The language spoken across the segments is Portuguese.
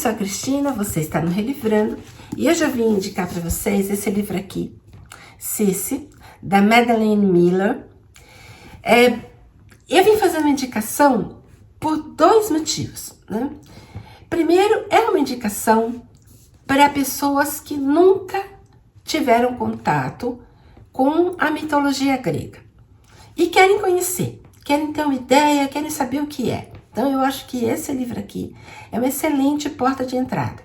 sou a Cristina, você está no Relivrando e eu já vim indicar para vocês esse livro aqui, Circe, da Madeline Miller. Eu vim fazer uma indicação por dois motivos, né? Primeiro, é uma indicação para pessoas que nunca tiveram contato com a mitologia grega e querem conhecer, querem ter uma ideia, querem saber o que é. Então, eu acho que esse livro aqui é uma excelente porta de entrada.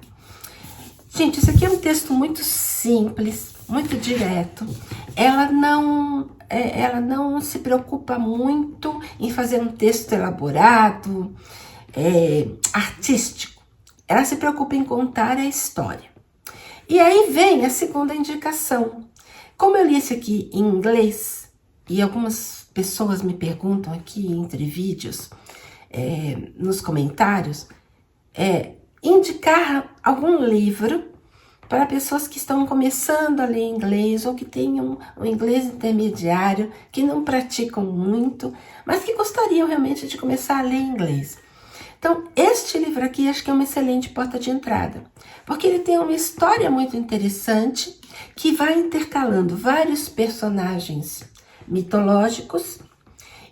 Gente, isso aqui é um texto muito simples, muito direto. Ela não se preocupa muito em fazer um texto elaborado, artístico. Ela se preocupa em contar a história. E aí vem a segunda indicação. Como eu li esse aqui em inglês, e algumas pessoas me perguntam aqui entre vídeos, nos comentários, indicar algum livro para pessoas que estão começando a ler inglês ou que tenham um inglês intermediário, que não praticam muito, mas que gostariam realmente de começar a ler inglês. Então, este livro aqui acho que é uma excelente porta de entrada, porque ele tem uma história muito interessante que vai intercalando vários personagens mitológicos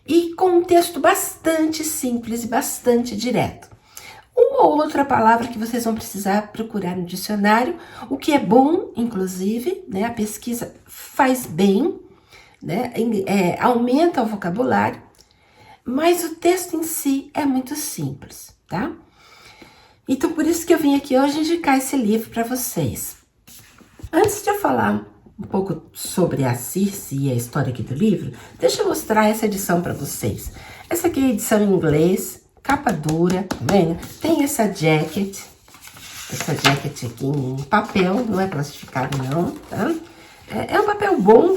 e com um texto bastante simples e bastante direto. Uma ou outra palavra que vocês vão precisar procurar no dicionário, o que é bom, inclusive, né? A pesquisa faz bem, né? Aumenta o vocabulário, mas o texto em si é muito simples, tá? Então, por isso que eu vim aqui hoje indicar esse livro para vocês. Antes de eu falar um pouco sobre a Circe e a história aqui do livro, deixa eu mostrar essa edição para vocês. Essa aqui é a edição em inglês, capa dura, tá vendo? Tem essa jacket aqui em papel, não é plastificado não, tá? É um papel bom,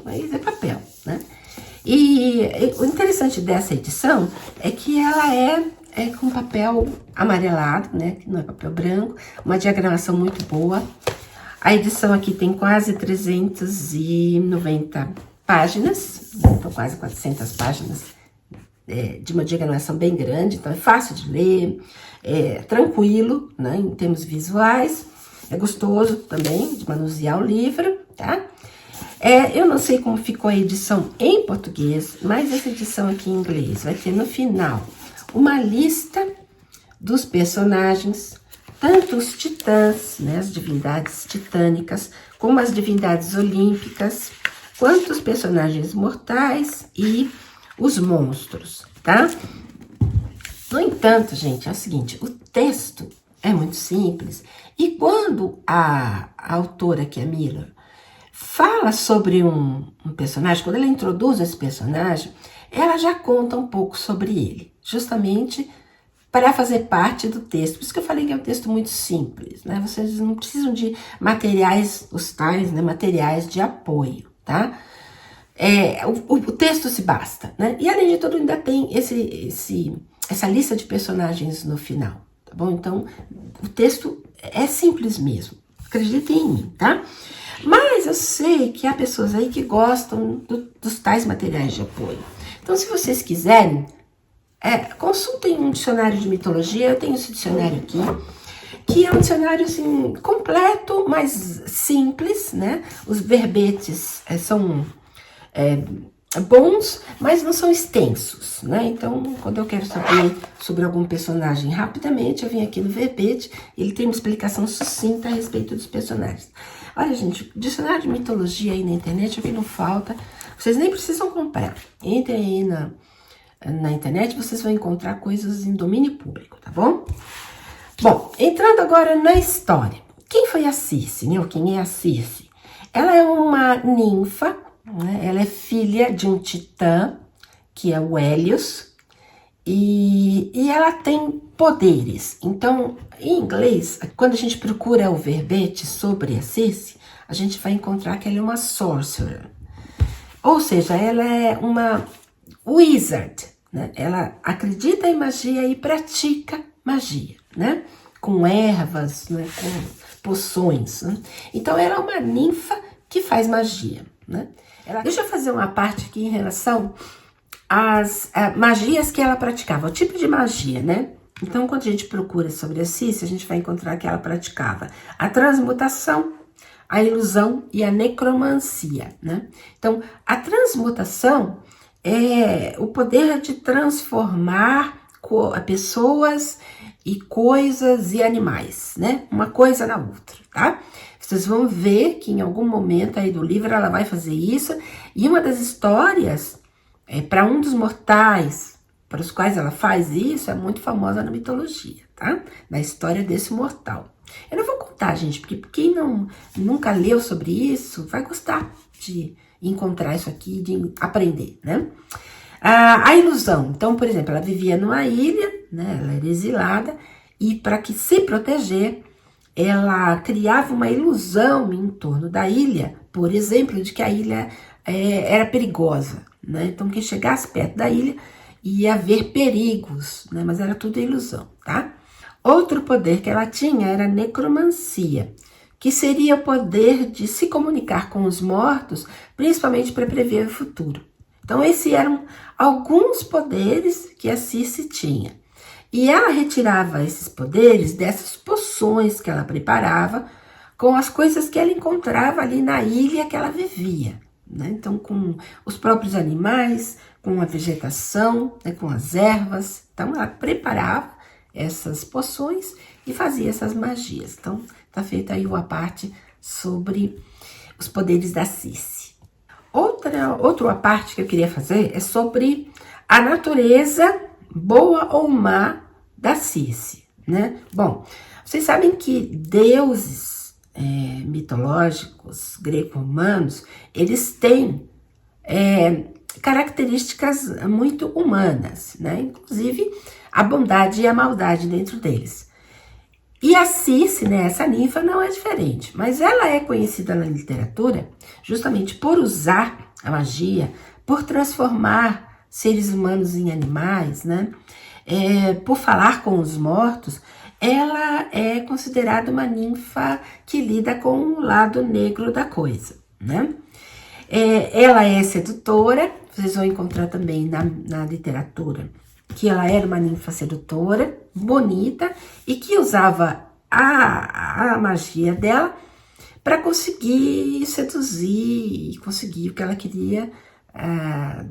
mas é papel, né? E o interessante dessa edição é que ela é com papel amarelado, né? Que não é papel branco, uma diagramação muito boa. A edição aqui tem quase 390 páginas, então quase 400 páginas de uma diagramação bem grande, então é fácil de ler, é tranquilo, né, em termos visuais, é gostoso também de manusear o livro, tá? Eu não sei como ficou a edição em português, mas essa edição aqui em inglês vai ter no final uma lista dos personagens, tanto os titãs, né, as divindades titânicas, como as divindades olímpicas, quanto os personagens mortais e os monstros, tá? No entanto, gente, é o seguinte, o texto é muito simples, e quando a autora, que é a Miller, fala sobre um personagem, quando ela introduz esse personagem, ela já conta um pouco sobre ele, justamente para fazer parte do texto. Por isso que eu falei que é um texto muito simples, né? Vocês não precisam de materiais, os tais, né? Materiais de apoio, tá? O texto se basta, né? E além de tudo, ainda tem essa lista de personagens no final, tá bom? Então, o texto é simples mesmo, acreditem em mim, tá? Mas eu sei que há pessoas aí que gostam dos tais materiais de apoio. Então, se vocês quiserem, consultem um dicionário de mitologia. Eu tenho esse dicionário aqui, que é um dicionário assim, completo, mas simples, né? Os verbetes são bons, mas não são extensos, né? Então, quando eu quero saber sobre algum personagem rapidamente, eu venho aqui no verbete, ele tem uma explicação sucinta a respeito dos personagens. Olha, gente, dicionário de mitologia aí na internet, aqui não falta, vocês nem precisam comprar. Entrem aí na internet, vocês vão encontrar coisas em domínio público, tá bom? Bom, entrando agora na história. Quem foi a Circe, né? Ou quem é a Circe? Ela é uma ninfa, né? Ela é filha de um titã, que é o Hélios, e ela tem poderes. Então, em inglês, quando a gente procura o verbete sobre a Circe, a gente vai encontrar que ela é uma sorcerer. Ou seja, ela é uma wizard, né? Ela acredita em magia e pratica magia, né? Com ervas, né? Com poções, né? Então, ela é uma ninfa que faz magia, né? Deixa eu fazer uma parte aqui em relação às magias que ela praticava, o tipo de magia, né? Então, quando a gente procura sobre a Cícia, a gente vai encontrar que ela praticava a transmutação, a ilusão e a necromancia, né? Então, a transmutação é o poder de transformar pessoas e coisas e animais, né? Uma coisa na outra, tá? Vocês vão ver que em algum momento aí do livro ela vai fazer isso. E uma das histórias, para um dos mortais para os quais ela faz isso, é muito famosa na mitologia, tá? Na história desse mortal. Eu não vou contar, gente, porque quem nunca leu sobre isso vai gostar de encontrar isso aqui, de aprender, né? A ilusão. Então, por exemplo, ela vivia numa ilha, né? Ela era exilada, e para que se proteger, ela criava uma ilusão em torno da ilha, por exemplo, de que a ilha era perigosa, né? Então, quem chegasse perto da ilha ia haver perigos, né? Mas era tudo ilusão, tá? Outro poder que ela tinha era a necromancia, que seria o poder de se comunicar com os mortos, principalmente para prever o futuro. Então, esses eram alguns poderes que a Cícia tinha. E ela retirava esses poderes dessas poções que ela preparava com as coisas que ela encontrava ali na ilha que ela vivia, né? Então, com os próprios animais, com a vegetação, né? Com as ervas. Então, ela preparava essas poções e fazia essas magias. Então, tá feita aí uma parte sobre os poderes da Cícia. Outra parte que eu queria fazer é sobre a natureza boa ou má da Cícia, né? Bom, vocês sabem que deuses mitológicos greco-romanos, eles têm características muito humanas, né? Inclusive a bondade e a maldade dentro deles. E a Cícia, né, essa ninfa, não é diferente, mas ela é conhecida na literatura justamente por usar a magia, por transformar seres humanos em animais, né? Por falar com os mortos. Ela é considerada uma ninfa que lida com o lado negro da coisa, né? Ela é sedutora, vocês vão encontrar também na literatura que ela era uma ninfa sedutora, bonita, e que usava a magia dela para conseguir seduzir e conseguir o que ela queria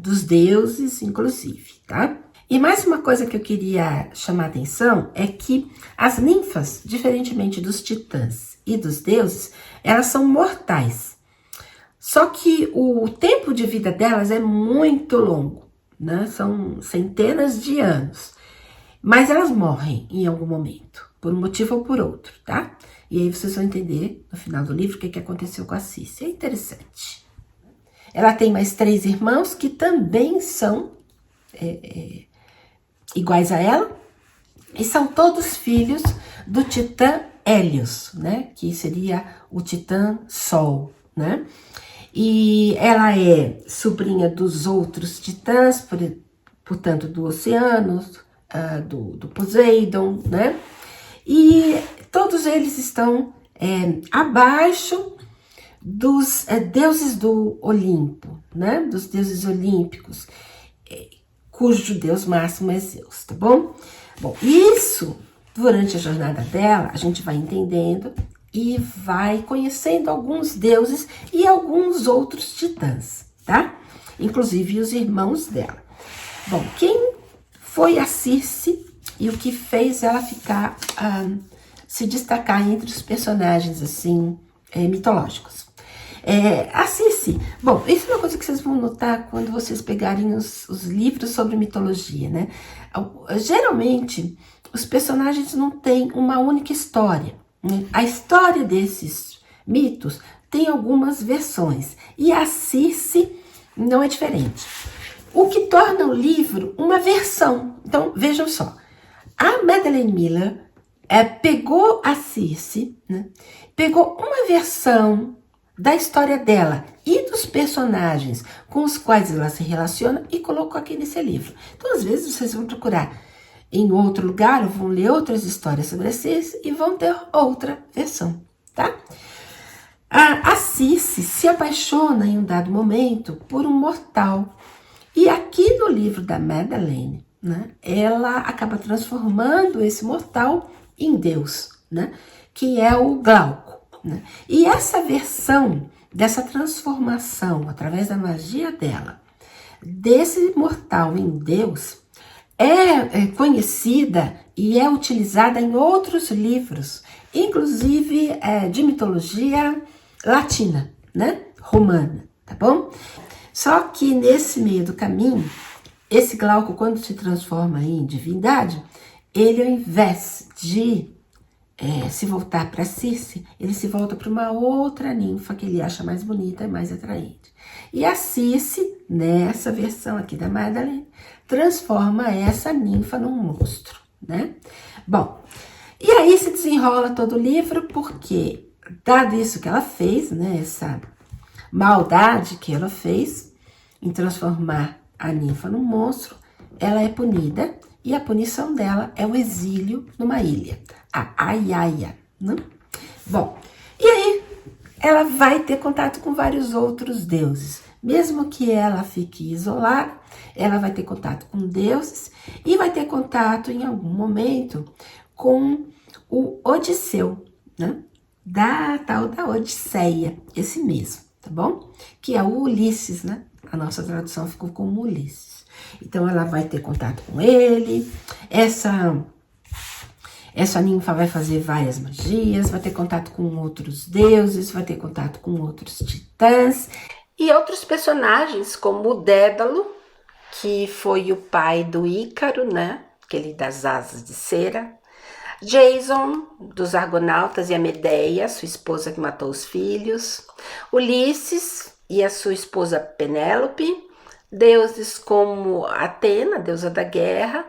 dos deuses, inclusive, tá? E mais uma coisa que eu queria chamar a atenção é que as ninfas, diferentemente dos titãs e dos deuses, elas são mortais. Só que o tempo de vida delas é muito longo, né? São centenas de anos. Mas elas morrem em algum momento, por um motivo ou por outro, tá? E aí vocês vão entender no final do livro o que aconteceu com a Cícia. É interessante. Ela tem mais 3 irmãos que também são iguais a ela. E são todos filhos do titã Hélios, né? Que seria o titã Sol, né? E ela é sobrinha dos outros titãs, portanto, do Oceano, do Poseidon, né? E todos eles estão abaixo dos deuses do Olimpo, né? Dos deuses olímpicos, cujo deus máximo é Zeus, tá bom? Bom, isso, durante a jornada dela, a gente vai entendendo e vai conhecendo alguns deuses e alguns outros titãs, tá? Inclusive os irmãos dela. Bom, quem foi a Circe e o que fez ela ficar, se destacar entre os personagens, assim, mitológicos? A Circe, bom, isso é uma coisa que vocês vão notar quando vocês pegarem os livros sobre mitologia, né? Geralmente, os personagens não têm uma única história. A história desses mitos tem algumas versões, e a Circe não é diferente. O que torna o livro uma versão. Então, vejam só, a Madeleine Miller pegou a Circe, né, pegou uma versão da história dela e dos personagens com os quais ela se relaciona e colocou aqui nesse livro. Então, às vezes, vocês vão procurar em outro lugar, ou vão ler outras histórias sobre a Circe e vão ter outra versão, tá? A Circe se apaixona em um dado momento por um mortal. E aqui no livro da Madeleine, né, ela acaba transformando esse mortal em Deus, né, que é o Glauco, né? E essa versão dessa transformação, através da magia dela, desse mortal em Deus, é conhecida e é utilizada em outros livros, inclusive de mitologia latina, né? Romana, tá bom? Só que nesse meio do caminho, esse Glauco, quando se transforma em divindade, ele, ao invés de se voltar para Circe, ele se volta para uma outra ninfa que ele acha mais bonita e mais atraente. E a Circe, nessa versão aqui da Madeleine, transforma essa ninfa num monstro, né? Bom, e aí se desenrola todo o livro, porque, dado isso que ela fez, né, essa maldade que ela fez em transformar a ninfa num monstro, ela é punida, e a punição dela é o exílio numa ilha, a Aiaia, né? Bom, e aí ela vai ter contato com vários outros deuses. Mesmo que ela fique isolada, ela vai ter contato com deuses e vai ter contato em algum momento com o Odisseu, né? Da tal da Odisseia, esse mesmo, tá bom? Que é o Ulisses, né? A nossa tradução ficou como Ulisses. Então, ela vai ter contato com ele, essa ninfa vai fazer várias magias, vai ter contato com outros deuses, vai ter contato com outros titãs. E outros personagens, como o Dédalo, que foi o pai do Ícaro, né? Aquele das asas de cera. Jason, dos Argonautas, e a Medeia, sua esposa que matou os filhos. Ulisses e a sua esposa Penélope. Deuses como Atena, deusa da guerra,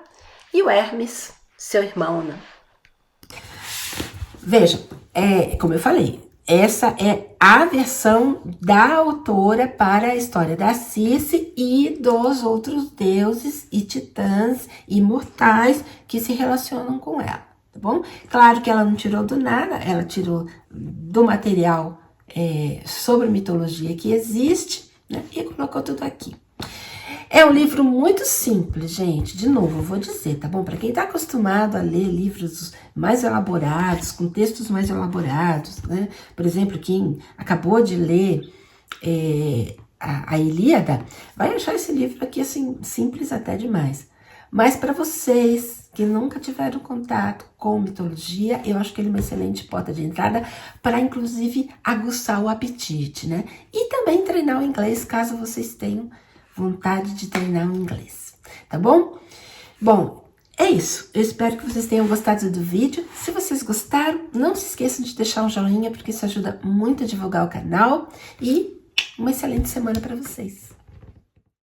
e o Hermes, seu irmão, né? Veja, como eu falei, essa é a versão da autora para a história da Circe e dos outros deuses e titãs imortais que se relacionam com ela, tá bom? Claro que ela não tirou do nada, ela tirou do material sobre mitologia que existe, né, e colocou tudo aqui. É um livro muito simples, gente. De novo, eu vou dizer, tá bom? Para quem tá acostumado a ler livros mais elaborados, com textos mais elaborados, né? Por exemplo, quem acabou de ler a Ilíada, vai achar esse livro aqui, assim, simples até demais. Mas para vocês que nunca tiveram contato com mitologia, eu acho que ele é uma excelente porta de entrada para, inclusive, aguçar o apetite, né? E também treinar o inglês, caso vocês tenham vontade de treinar o inglês, tá bom? Bom, é isso. Eu espero que vocês tenham gostado do vídeo. Se vocês gostaram, não se esqueçam de deixar um joinha, porque isso ajuda muito a divulgar o canal. E uma excelente semana para vocês.